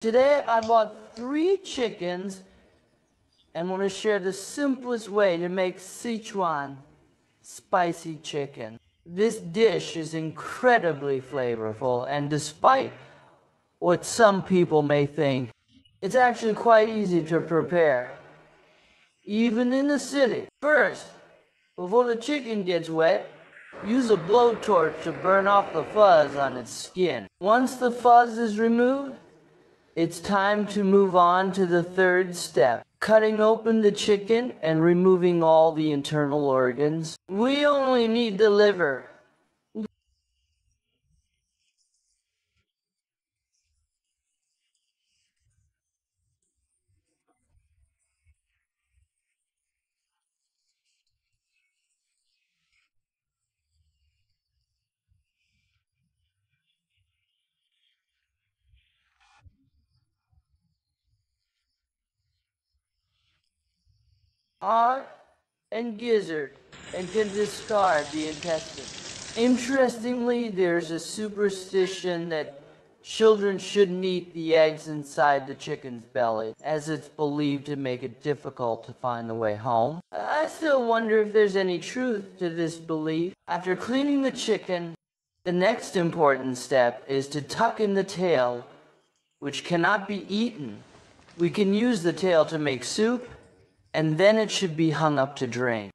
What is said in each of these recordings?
Today I bought 3 chickens and want to share the simplest way to make Sichuan spicy chicken. This dish is incredibly flavorful, and despite what some people may think, it's actually quite easy to prepare, even in the city. First, before the chicken gets wet, use a blowtorch to burn off the fuzz on its skin. Once the fuzz is removed, it's time to move on to the third step, cutting open the chicken and removing all the internal organs. We only need the liver. Heart and gizzard, and can discard the intestine. Interestingly, there's a superstition that children shouldn't eat the eggs inside the chicken's belly, as it's believed to make it difficult to find the way home. I still wonder if there's any truth to this belief. After cleaning the chicken, the next important step is to tuck in the tail, which cannot be eaten. We can use the tail to make soup, and then it should be hung up to drain.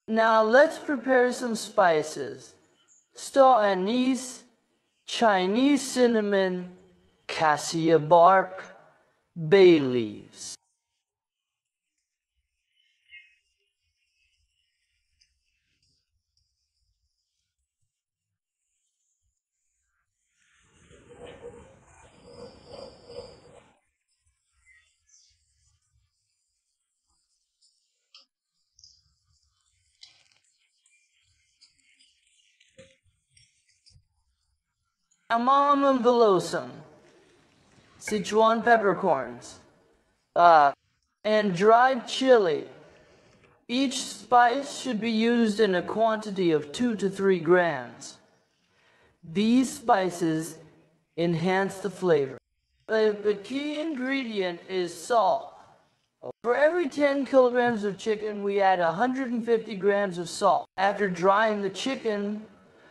Now let's prepare some spices. Star anise, Chinese cinnamon, cassia bark, bay leaves. Amam villosum, Sichuan peppercorns, and dried chili. Each spice should be used in a quantity of 2 to 3 grams. These spices enhance the flavor. The key ingredient is salt. For every 10 kilograms of chicken, we add 150 grams of salt. After drying the chicken,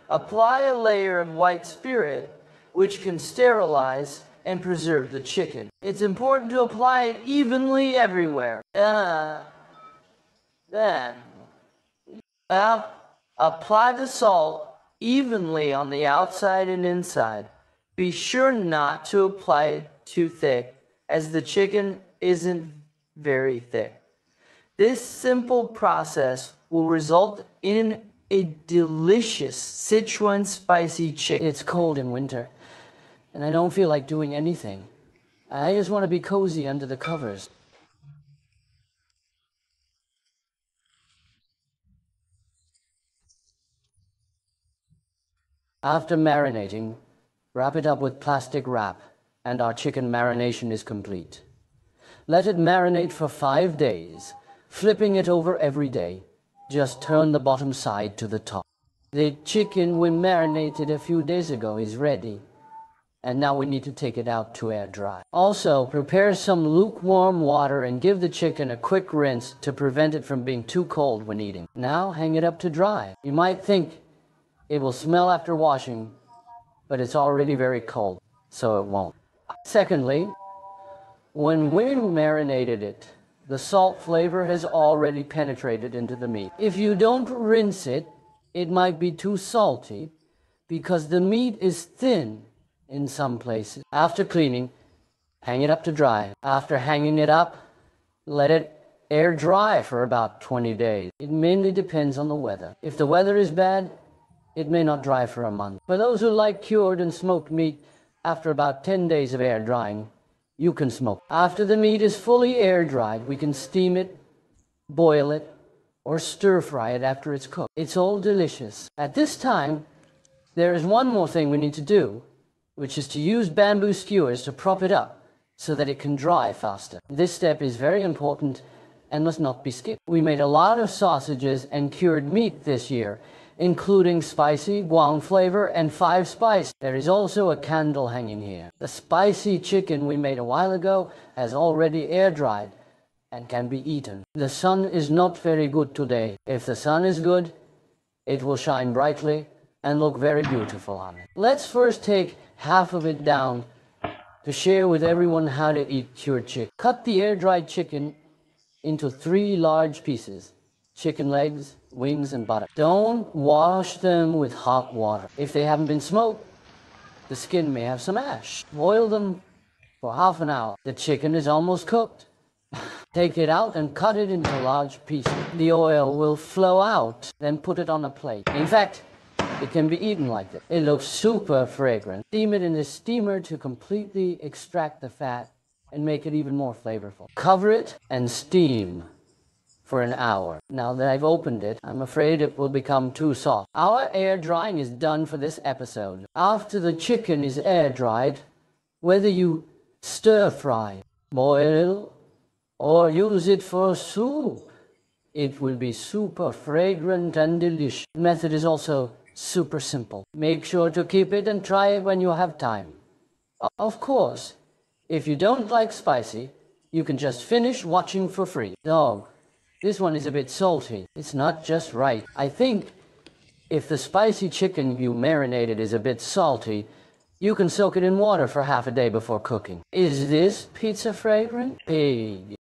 apply a layer of white spirit, which can sterilize and preserve the chicken. It's important to apply it evenly everywhere. Then, apply the salt evenly on the outside and inside. Be sure not to apply it too thick, as the chicken isn't very thick. This simple process will result in a delicious Sichuan spicy chicken. It's cold in winter, and I don't feel like doing anything. I just want to be cozy under the covers. After marinating, wrap it up with plastic wrap, and our chicken marination is complete. Let it marinate for 5 days, flipping it over every day. Just turn the bottom side to the top. The chicken we marinated a few days ago is ready, and now we need to take it out to air dry. Also, prepare some lukewarm water and give the chicken a quick rinse to prevent it from being too cold when eating. Now hang it up to dry. You might think it will smell after washing, but it's already very cold, so it won't. Secondly, when we marinated it, the salt flavor has already penetrated into the meat. If you don't rinse it, it might be too salty because the meat is thin in some places. After cleaning, hang it up to dry. After hanging it up, let it air dry for about 20 days. It mainly depends on the weather. If the weather is bad, it may not dry for a month. For those who like cured and smoked meat, after about 10 days of air drying, you can smoke. After the meat is fully air dried, we can steam it, boil it, or stir fry it after it's cooked. It's all delicious. At this time, there is one more thing we need to do, which is to use bamboo skewers to prop it up so that it can dry faster. This step is very important and must not be skipped. We made a lot of sausages and cured meat this year, including spicy, guang flavor, and 5 spice. There is also a candle hanging here. The spicy chicken we made a while ago has already air dried and can be eaten. The sun is not very good today. If the sun is good, it will shine brightly and look very beautiful on it. Let's first take half of it down to share with everyone how to eat cured chicken. Cut the air-dried chicken into 3 large pieces: chicken legs, wings, and buttocks. Don't wash them with hot water. If they haven't been smoked, the skin may have some ash. Boil them for half an hour. The chicken is almost cooked. Take it out and cut it into large pieces. The oil will flow out, then put it on a plate. In fact, it can be eaten like this. It looks super fragrant. Steam it in a steamer to completely extract the fat and make it even more flavorful. Cover it and steam for an hour. Now that I've opened it, I'm afraid it will become too soft. Our air drying is done for this episode. After the chicken is air dried, whether you stir fry, boil, or use it for soup, it will be super fragrant and delicious. The method is also super simple. Make sure to keep it and try it when you have time. Of course, if you don't like spicy, you can just finish watching for free. Dog, this one is a bit salty. It's not just right. I think if the spicy chicken you marinated is a bit salty, you can soak it in water for half a day before cooking. Is this pizza fragrant? Pig.